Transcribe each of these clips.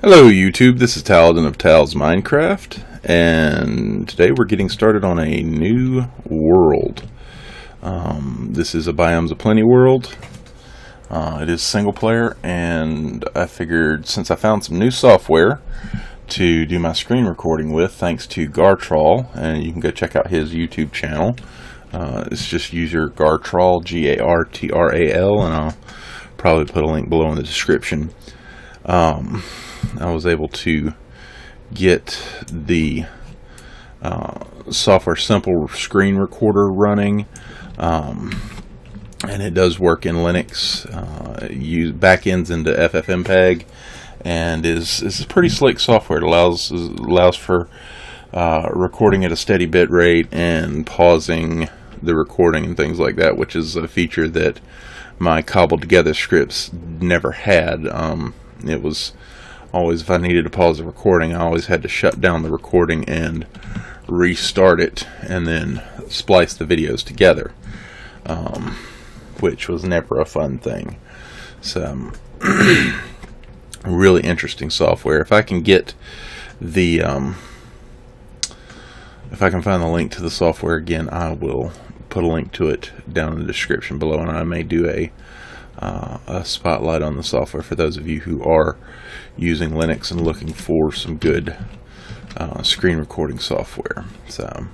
Hello YouTube, this is Taladin of Tal's Minecraft, and today we're getting started on a new world. This is a Biomes of Plenty world. It is single player, and I figured since I found some new software to do my screen recording with, thanks to Gartral, and you can go check out his YouTube channel. It's just user Gartral, G-A-R-T-R-A-L, and I'll probably put a link below in the description. I was able to get the software simple screen recorder running, and it does work in Linux. Use backends into FFmpeg, and is pretty slick software. It allows for recording at a steady bit rate and pausing the recording and things like that, which is a feature that my cobbled together scripts never had. It was always, if I needed to pause the recording, I always had to shut down the recording and restart it and then splice the videos together, which was never a fun thing. So really interesting software. If I can get the if I can find the link to the software again, I will put a link to it down in the description below, and I may do a spotlight on the software for those of you who are using Linux and looking for some good screen recording software. So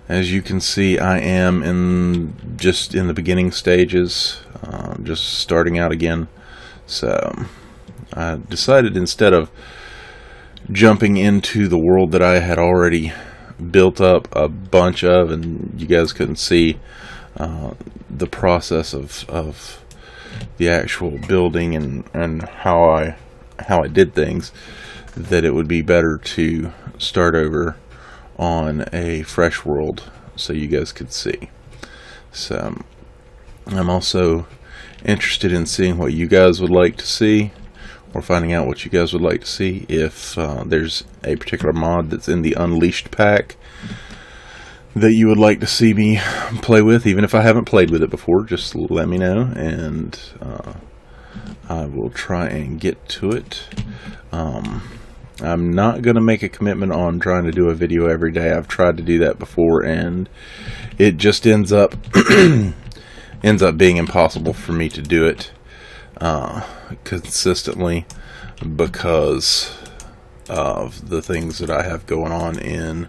as you can see, I am just in the beginning stages, just starting out again. So I decided, instead of jumping into the world that I had already built up a bunch of, and you guys couldn't see the process of the actual building and how I did things, that it would be better to start over on a fresh world so you guys could see. So I'm also interested in seeing what you guys would like to see, or finding out what you guys would like to see. If there's a particular mod that's in the Unleashed pack that you would like to see me play with, even if I haven't played with it before, just let me know, and I will try and get to it. I'm not going to make a commitment on trying to do a video every day. I've tried to do that before, and it just ends up being impossible for me to do it consistently, because of the things that I have going on in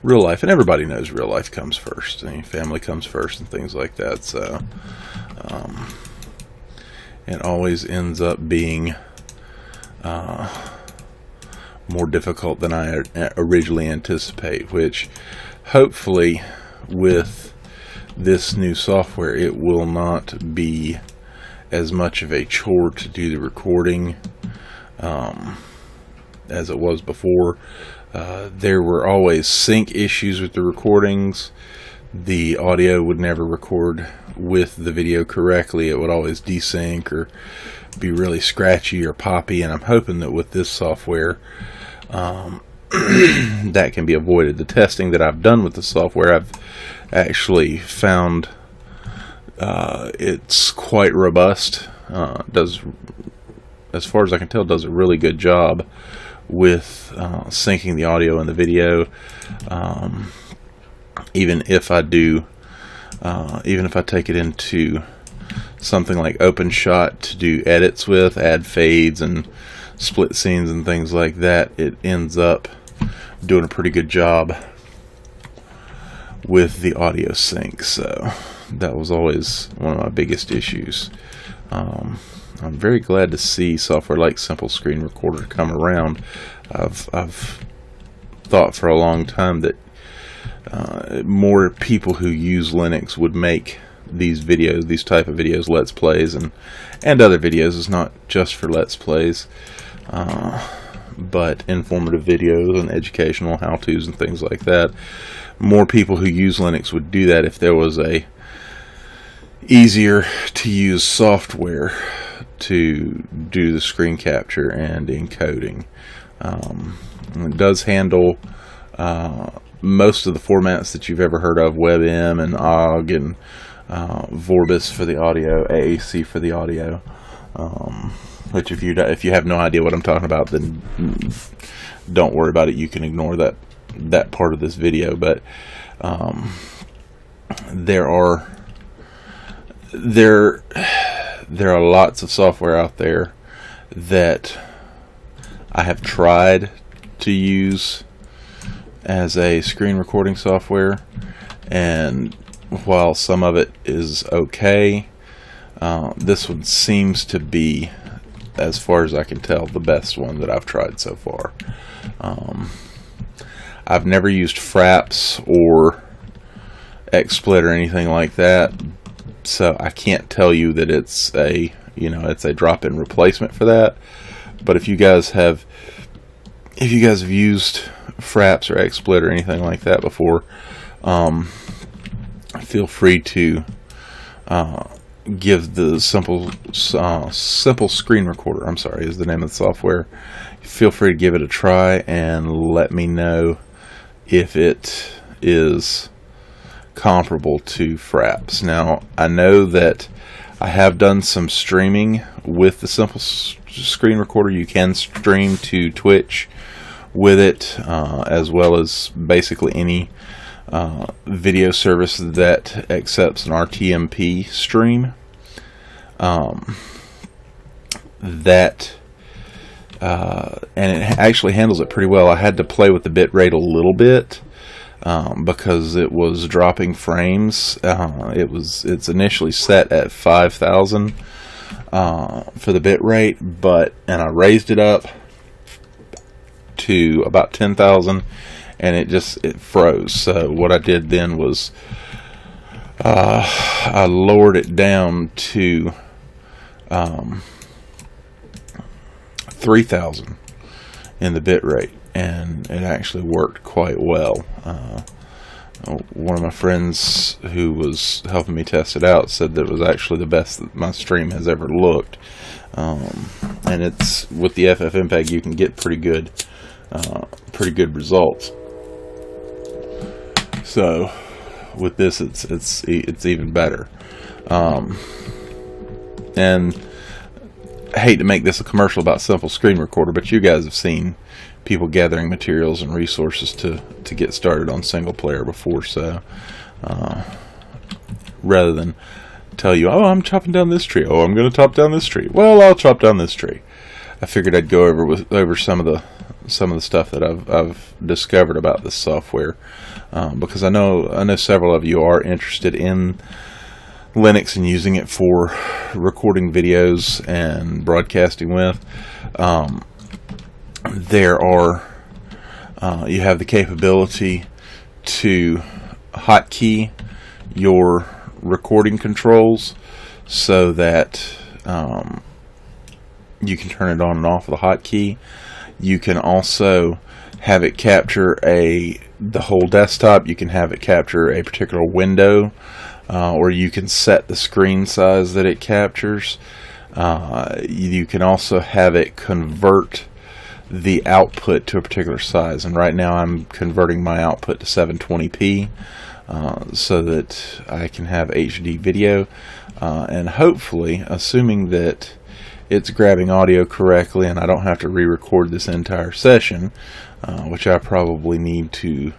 real life. And everybody knows real life comes first. I mean, family comes first and things like that. So it always ends up being more difficult than I originally anticipate, which hopefully with this new software it will not be as much of a chore to do the recording as it was before. There were always sync issues with the recordings. The audio would never record with the video correctly. It would always desync or be really scratchy or poppy, and I'm hoping that with this software that can be avoided. The testing that I've done with the software, I've actually found it's quite robust. Does, as far as I can tell, does a really good job with syncing the audio and the video. Even if I take it into something like OpenShot to do edits with, add fades and split scenes and things like that, it ends up doing a pretty good job with the audio sync. So that was always one of my biggest issues. I'm very glad to see software like Simple Screen Recorder come around. I've thought for a long time that more people who use Linux would make these videos, these type of videos, Let's Plays and other videos. It's not just for Let's Plays, but informative videos and educational how-tos and things like that. More people who use Linux would do that if there was a easier to use software to do the screen capture and encoding. It does handle most of the formats that you've ever heard of: WebM and OGG and Vorbis for the audio, AAC for the audio. Which if you have no idea what I'm talking about, then don't worry about it. You can ignore that part of this video. But there are lots of software out there that I have tried to use as a screen recording software, and while some of it is okay, this one seems to be, as far as I can tell, the best one that I've tried so far. I've never used Fraps or XSplit or anything like that, so I can't tell you that it's a drop-in replacement for that. But if you guys have used Fraps or XSplit or anything like that before, feel free to give the simple screen recorder, I'm sorry, is the name of the software. Feel free to give it a try and let me know if it is comparable to Fraps. Now, I know that I have done some streaming with the simple screen recorder. You can stream to Twitch with it, as well as basically any video service that accepts an RTMP stream. And it actually handles it pretty well. I had to play with the bit rate a little bit because it was dropping frames. It's initially set at 5,000 for the bit rate, and I raised it up to about 10,000, and it froze. So what I did then was I lowered it down to 3,000 in the bit rate, and it actually worked quite well. One of my friends who was helping me test it out said that it was actually the best that my stream has ever looked. And it's with the FFmpeg, you can get pretty good results. So with this, it's even better. And I hate to make this a commercial about simple screen recorder, but you guys have seen people gathering materials and resources to get started on single player before. So rather than tell you, oh, I'm chopping down this tree, oh, I'm going to chop down this tree, well, I'll chop down this tree, I figured I'd go over some of the stuff that I've discovered about this software, because I know several of you are interested in Linux and using it for recording videos and broadcasting with. You have the capability to hotkey your recording controls so that you can turn it on and off with a hotkey. You can also have it capture the whole desktop. You can have it capture a particular window, or you can set the screen size that it captures. You can also have it convert the output to a particular size, and right now I'm converting my output to 720p so that I can have HD video, and hopefully, assuming that it's grabbing audio correctly and I don't have to re-record this entire session, which I probably need to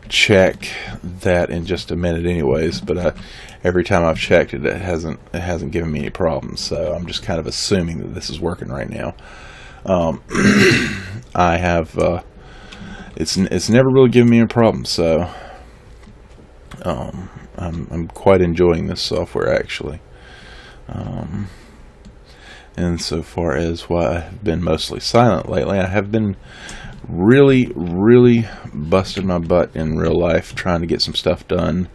check that in just a minute anyways, but every time I've checked it, it hasn't given me any problems, so I'm just kind of assuming that this is working right now. I have it's never really given me a problem, so I'm quite enjoying this software actually. And so far as why I've been mostly silent lately, I have been really busting my butt in real life trying to get some stuff done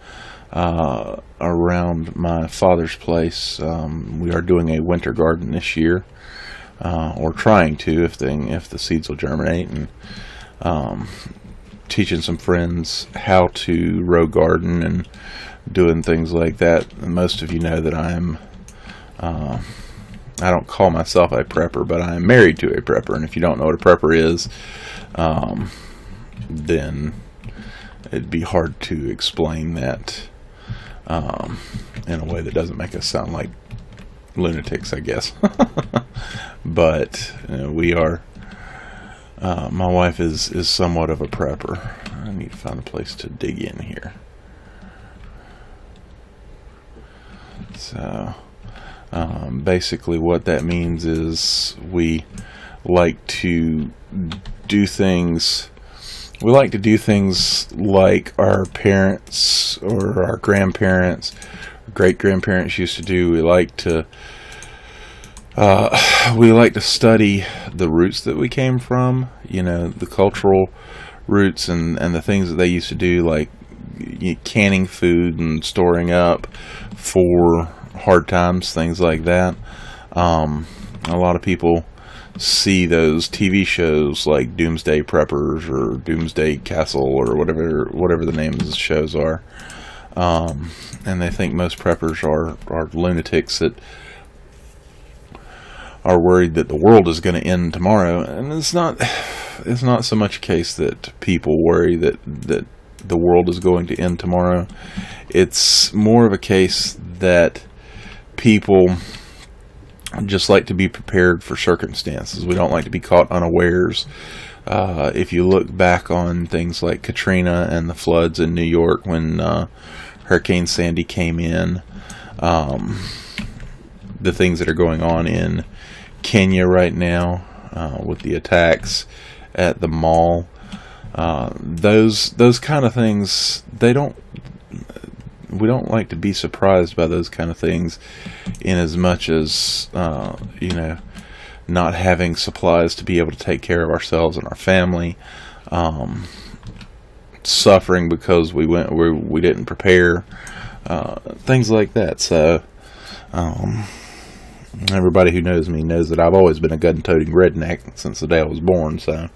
around my father's place. We are doing a winter garden this year, or trying to, if the seeds will germinate, and teaching some friends how to row garden and doing things like that. And most of you know that I don't call myself a prepper, but I am married to a prepper, and if you don't know what a prepper is, then it'd be hard to explain that in a way that doesn't make us sound like lunatics, I guess. But we are. My wife is somewhat of a prepper. I need to find a place to dig in here. So, basically, what that means is we like to do things. We like to do things like our parents or our grandparents, great grandparents used to do. We like to study the roots that we came from. The cultural roots and the things that they used to do, like canning food and storing up for hard times, things like that. A lot of people see those TV shows like Doomsday Preppers or Doomsday Castle or whatever the names of the shows are, and they think most preppers are lunatics that are worried that the world is going to end tomorrow. And it's not so much a case that people worry that the world is going to end tomorrow. It's more of a case that people just like to be prepared for circumstances. We don't like to be caught unawares. If you look back on things like Katrina and the floods in New York when Hurricane Sandy came in, the things that are going on in Kenya right now with the attacks at the mall, those kind of things, we don't like to be surprised by those kind of things, in as much as not having supplies to be able to take care of ourselves and our family, suffering because we didn't prepare, things like that. So everybody who knows me knows that I've always been a gun-toting redneck since the day I was born. So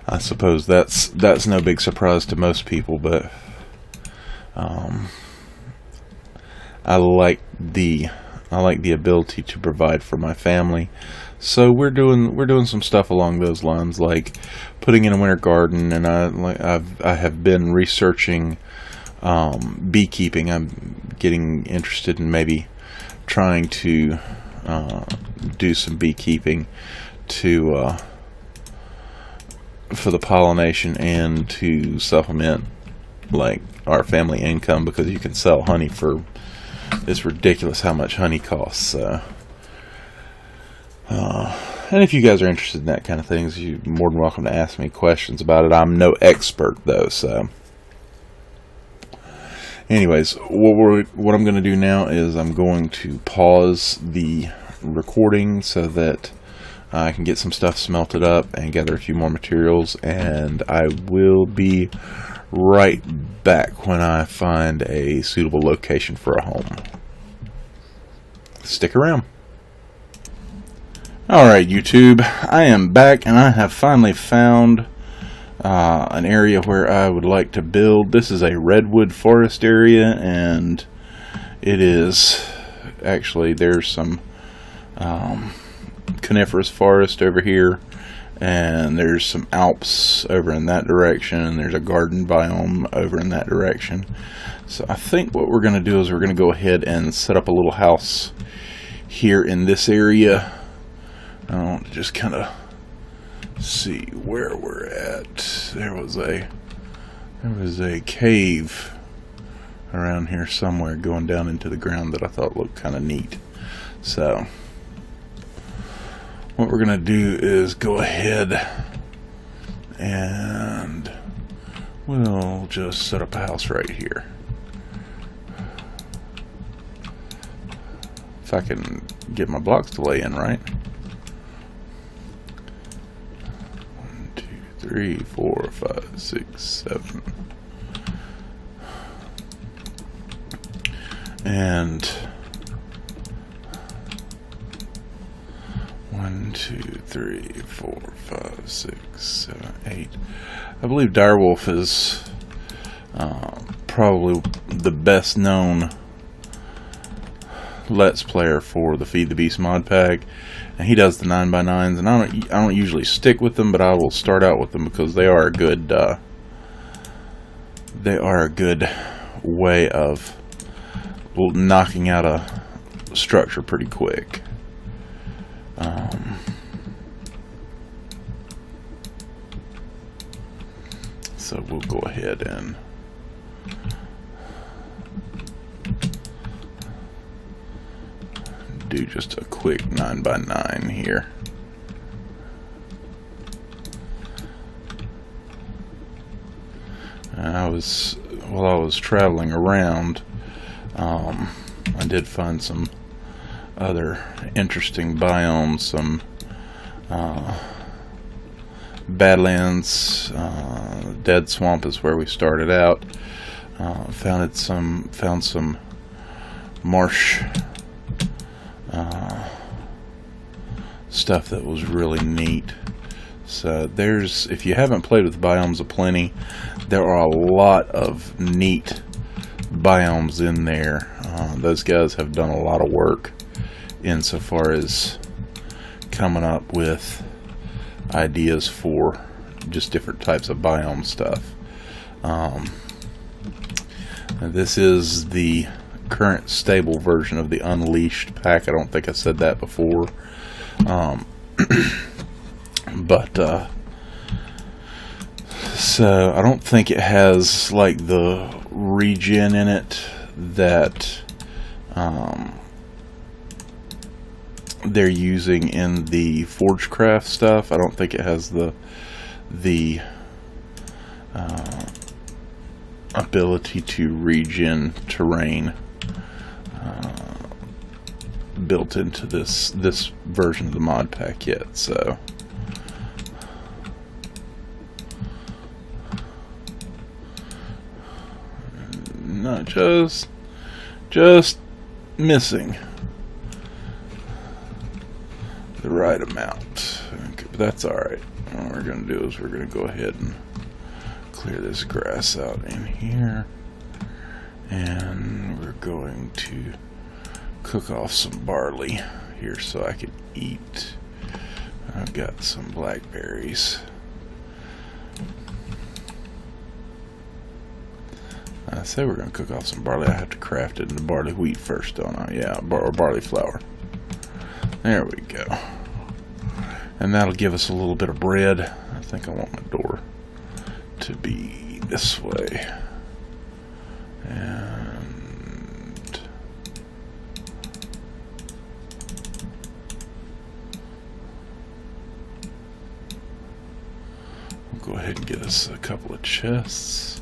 I suppose that's no big surprise to most people, but I like the ability to provide for my family. So we're doing some stuff along those lines, like putting in a winter garden, and I have been researching beekeeping. I'm getting interested in maybe trying to do some beekeeping for the pollination and to supplement like our family income, because you can sell honey for, it's ridiculous how much honey costs. So, and if you guys are interested in that kind of things, you're more than welcome to ask me questions about it. I'm no expert though, so. Anyways, what I'm going to do now is I'm going to pause the recording so that I can get some stuff smelted up and gather a few more materials, and I will be right back when I find a suitable location for a home. Stick around. Alright, YouTube, I am back, and I have finally found an area where I would like to build. This is a redwood forest area, and it is actually, there's some coniferous forest over here, and there's some Alps over in that direction, and there's a garden biome over in that direction. So I think what we're going to do is we're going to go ahead and set up a little house here in this area. I want to just kind of see where we're at. There was a cave around here somewhere going down into the ground that I thought looked kind of neat. So what we're going to do is go ahead and we'll just set up a house right here. If I can get my blocks to lay in right. 1, 2, 3, 4, 5, 6, 7. And 1, 2, 3, 4, 5, 6, 7, 8. I believe Direwolf is probably the best known Let's Player for the Feed the Beast mod pack, and he does the 9x9s, and I don't usually stick with them, but I will start out with them because they are a good way of knocking out structure pretty quick. So we'll go ahead and do just a quick 9x9 here. While I was traveling around, I did find some other interesting biomes, some Badlands, Dead Swamp is where we started out. Found some marsh stuff that was really neat. So if you haven't played with Biomes Aplenty, there are a lot of neat biomes in there. Those guys have done a lot of work insofar as coming up with ideas for just different types of biome stuff. This is the current stable version of the Unleashed pack. I don't think I said that before. But so I don't think it has like the regen in it that they're using in the Forgecraft stuff. I don't think it has the ability to regen terrain built into this version of the mod pack yet. So not just missing the right amount. Okay, but that's alright. What we're going to do is we're going to go ahead and clear this grass out in here, and we're going to cook off some barley here so I can eat. I've got some blackberries. I say we're going to cook off some barley. I have to craft it into barley wheat first, don't I? Yeah, or barley flour. There we go. And that'll give us a little bit of bread. I think I want my door to be this way. And we'll go ahead and get us a couple of chests.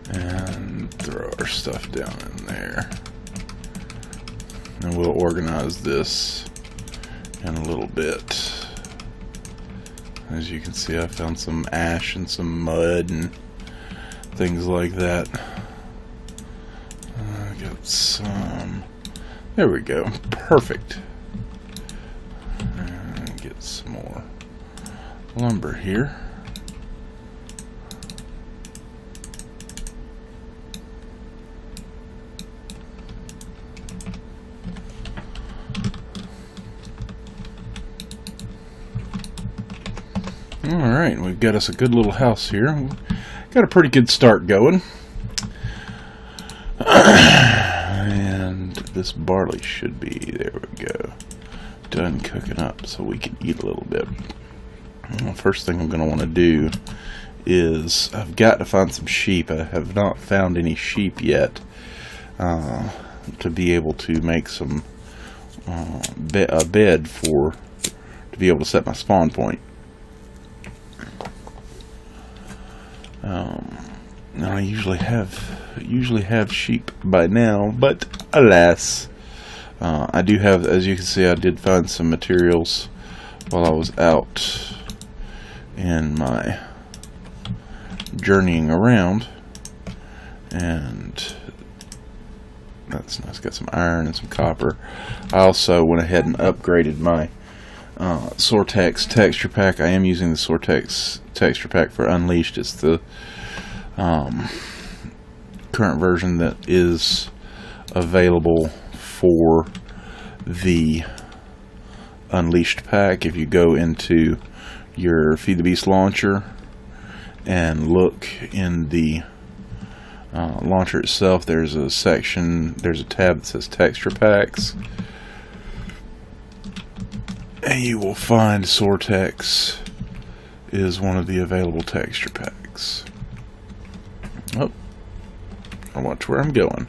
And throw our stuff down in there. And we'll organize this in a little bit. As you can see, I found some ash and some mud and things like that. I got some. There we go. Perfect. And get some more lumber here. Alright, we've got us a good little house here. Got a pretty good start going. And this barley should be, there we go, done cooking up so we can eat a little bit. Well, first thing I'm going to want to do is I've got to find some sheep. I have not found any sheep yet to be able to make some a bed to be able to set my spawn point. Now I usually have sheep by now, but alas, I do have, as you can see, I did find some materials while I was out in my journeying around, and that's nice. Got some iron and some copper. I also went ahead and upgraded my Sortex texture pack. I am using the Sortex texture pack for Unleashed. It's the current version that is available for the Unleashed pack. If you go into your Feed the Beast launcher and look in the launcher itself, there's a tab that says texture packs, and you will find Sortex is one of the available texture packs. Oh, I watch where I'm going.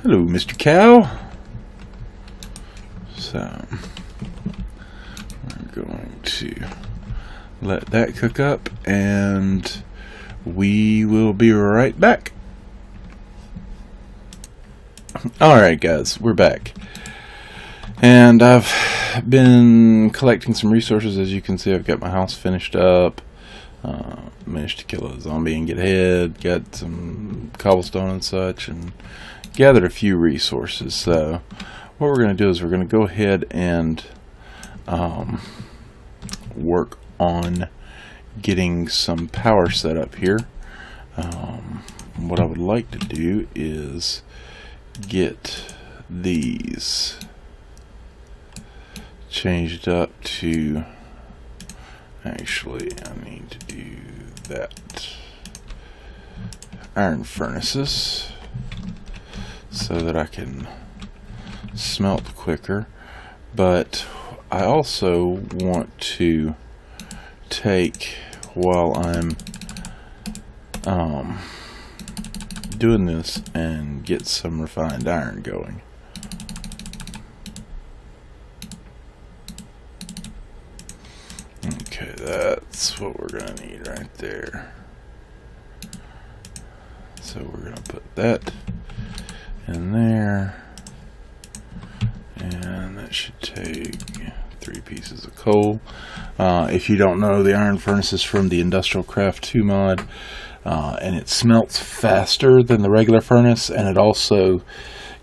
Hello, Mr. Cow. So we're going to let that cook up, and we will be right back. Alright guys, we're back. And I've been collecting some resources. As you can see, I've got my house finished up. Managed to kill a zombie and get ahead. Got some cobblestone and such, and gathered a few resources. So what we're going to do is we're going to go ahead and work on getting some power set up here. What I would like to do is get these changed up to, actually I need to do that, iron furnaces, so that I can smelt quicker. But I also want to take, while I'm doing this, and get some refined iron going. Okay, that's what we're gonna need right there. So we're gonna put that in there, and that should take 3 pieces of coal. If you don't know, the iron furnace is from the Industrial Craft 2 mod, and it smelts faster than the regular furnace, and it also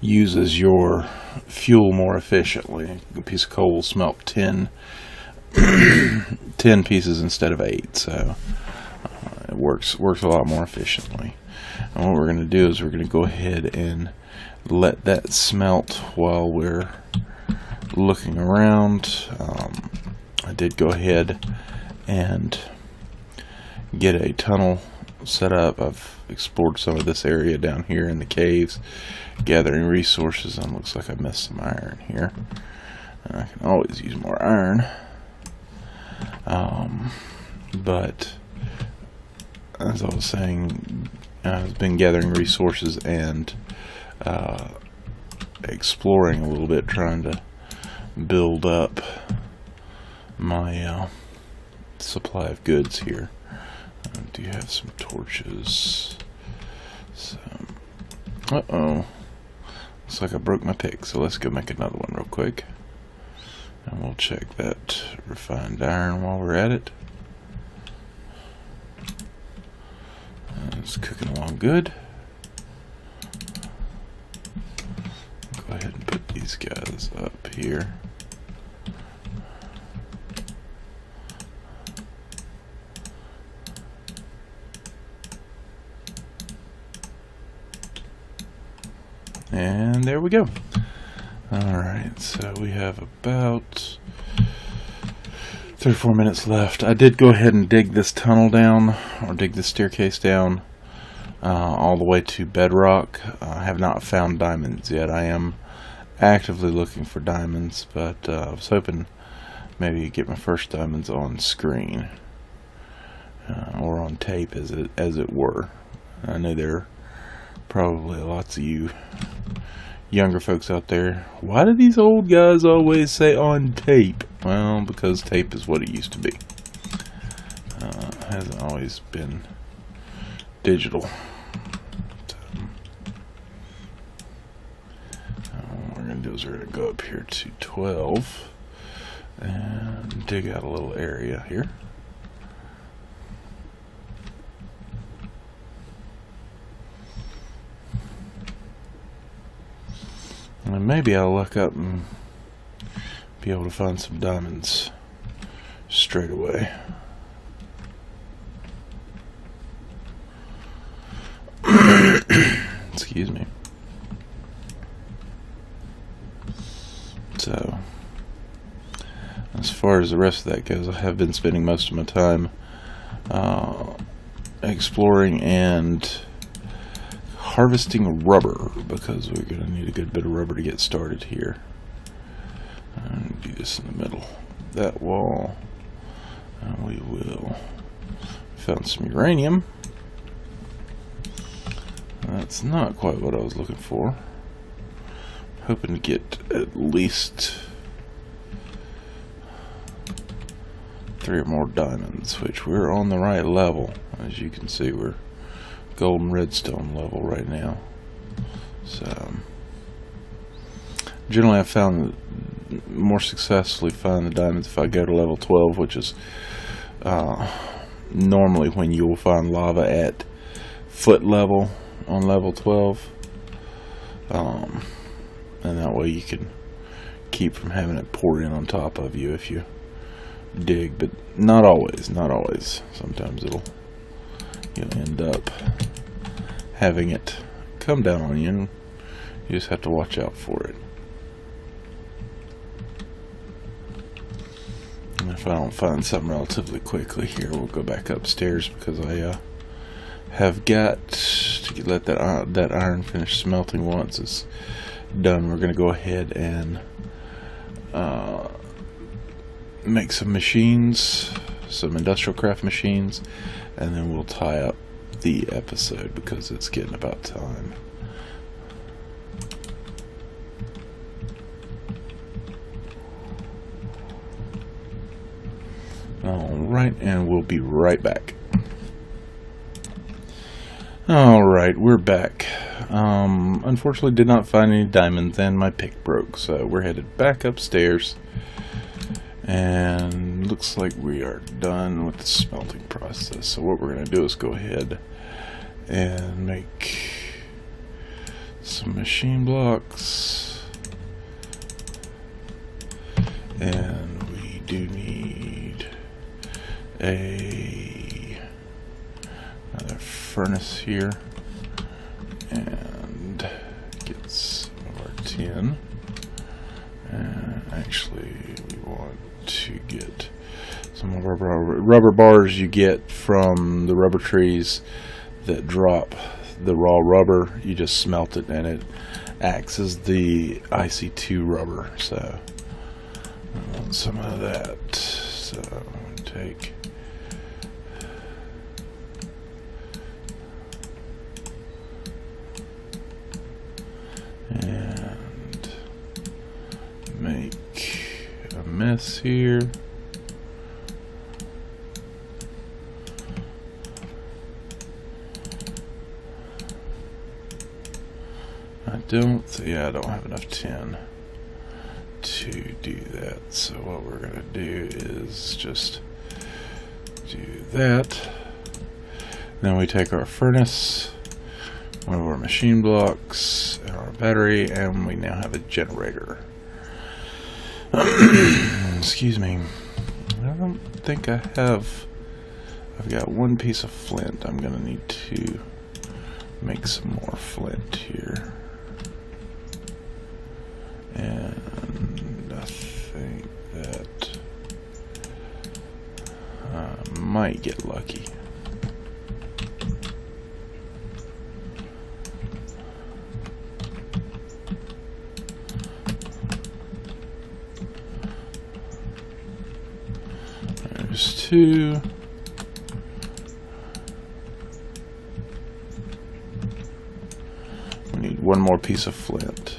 uses your fuel more efficiently. A piece of coal will smelt 10 pieces instead of 8, so it works a lot more efficiently. And what we're going to do is we're going to go ahead and let that smelt while we're looking around. I did go ahead and get a tunnel set up. I've explored some of this area down here in the caves, gathering resources, and looks like I missed some iron here. And I can always use more iron. But as I was saying, I've been gathering resources and exploring a little bit, trying to build up my supply of goods here. Do you have some torches? Uh-oh. Looks like I broke my pick, so let's go make another one real quick. And we'll check that refined iron while we're at it. It's cooking along good. Go ahead and put these guys up here. And there we go. Alright, so we have about 34 minutes left. I did go ahead and dig this tunnel down, or dig this staircase down, all the way to bedrock. I have not found diamonds yet. I am actively looking for diamonds, but I was hoping maybe get my first diamonds on screen, or on tape, as it were. I know there are probably lots of you younger folks out there. Why do these old guys always say on tape? Well, because tape is what it used to be. Hasn't always been digital. What we're going to do is we're going to go up here to 12 and dig out a little area here. And maybe I'll look up and be able to find some diamonds straight away. Excuse me. as far as the rest of that goes, I have been spending most of my time exploring and harvesting rubber, because we're going to need a good bit of rubber to get started here. And do this in the middle of that wall, and we will found some uranium. That's not quite what I was looking for. Hoping to get at least 3 or more diamonds, which we're on the right level. As you can see, we're golden redstone level right now. So generally I found more successfully find the diamonds if I go to level 12, which is normally when you will find lava at foot level on level 12. And that way you can keep from having it pour in on top of you if you dig, but not always. Sometimes you'll end up having it come down on you, and you just have to watch out for it. And if I don't find something relatively quickly here, we'll go back upstairs, because I have got to let that iron finish smelting. Once it's done, we're going to go ahead and make some machines, some industrial craft machines, and then we'll tie up the episode, because it's getting about time. Alright, and we'll be right back. Alright, we're back. Unfortunately did not find any diamonds, and my pick broke, so we're headed back upstairs, and looks like we are done with the smelting process. So what we're going to do is go ahead and make some machine blocks, and we do need another furnace here, and get some of our tin. And actually we want to get some of our rubber bars you get from the rubber trees that drop the raw rubber. You just smelt it and it acts as the IC2 rubber. So I want some of that. So I'm going to take and make a mess here. I don't have enough tin to do that. So what we're going to do is just do that. Then we take our furnace, one of our machine blocks, and our battery, and we now have a generator. Excuse me. I don't think I have. I've got one piece of flint. I'm going to need to make some more flint here. And I think that I might get lucky. There's 2. We need one more piece of flint.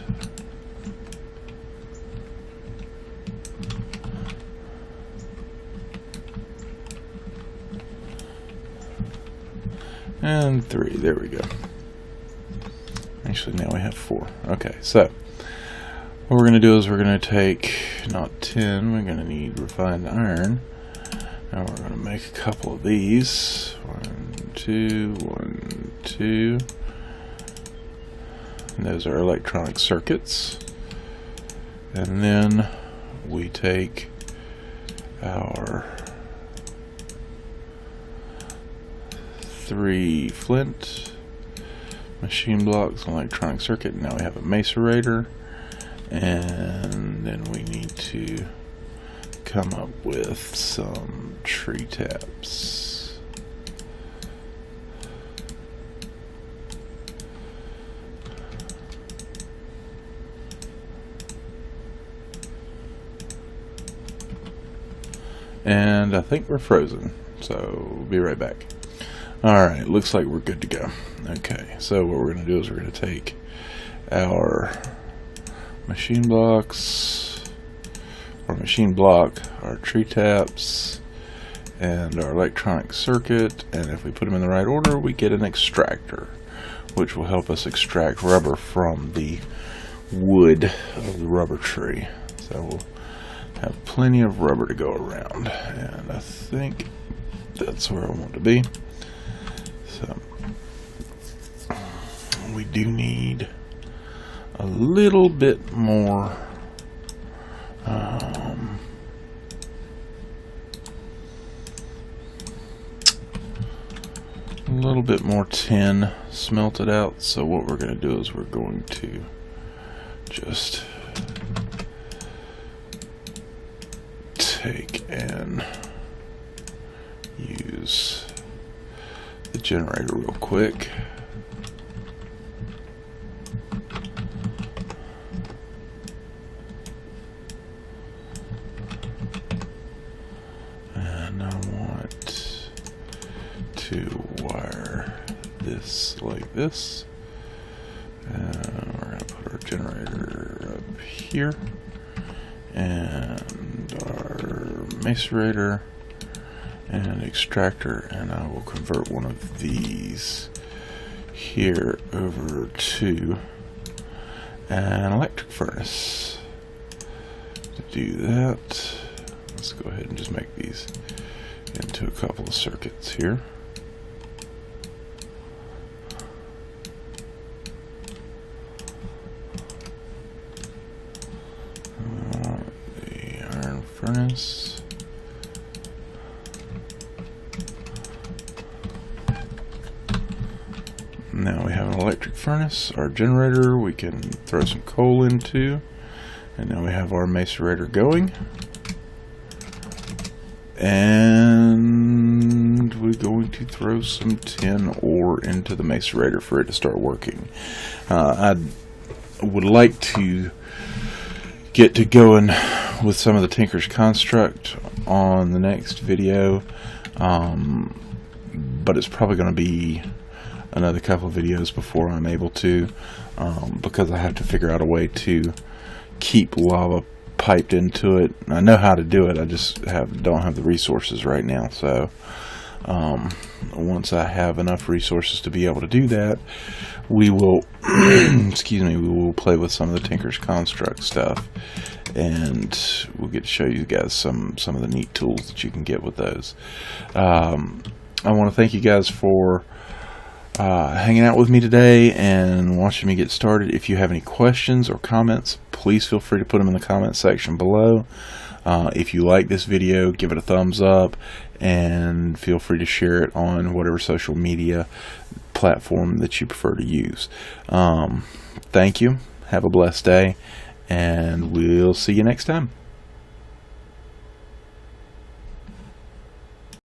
And 3, there we go. Actually, now we have 4. Okay, so what we're going to do is we're going to take, not tin, we're going to need refined iron. And we're going to make a couple of these. 1, 2, 1, 2. And those are electronic circuits. And then we take our 3 flint, machine blocks, and electronic circuit. Now we have a macerator, and then we need to come up with some tree taps. And I think we're frozen, so we'll be right back. Alright, looks like we're good to go. Okay, so what we're going to do is we're going to take our machine blocks, our machine block, our tree taps, and our electronic circuit, and if we put them in the right order, we get an extractor, which will help us extract rubber from the wood of the rubber tree. So we'll have plenty of rubber to go around, and I think that's where I want to be. So we do need a little bit more a little bit more tin smelted out. So what we're going to do is we're going to just take and use the generator real quick. And I want to wire this like this. And we're going to put our generator up here. And our macerator and extractor, and I will convert one of these here over to an electric furnace. To do that, let's go ahead and just make these into a couple of circuits here. The iron furnace. Now we have an electric furnace, our generator we can throw some coal into, and now we have our macerator going. And we're going to throw some tin ore into the macerator for it to start working. I would like to get to going with some of the Tinker's Construct on the next video, but it's probably going to be another couple of videos before I'm able to, because I have to figure out a way to keep lava piped into it. I know how to do it, I just don't have the resources right now. So once I have enough resources to be able to do that, we will excuse me, we will play with some of the Tinker's Construct stuff, and we'll get to show you guys some of the neat tools that you can get with those. I want to thank you guys for hanging out with me today and watching me get started. If you have any questions or comments, please feel free to put them in the comment section below. If you like this video, give it a thumbs up, and feel free to share it on whatever social media platform that you prefer to use. Thank you, have a blessed day, and we'll see you next time.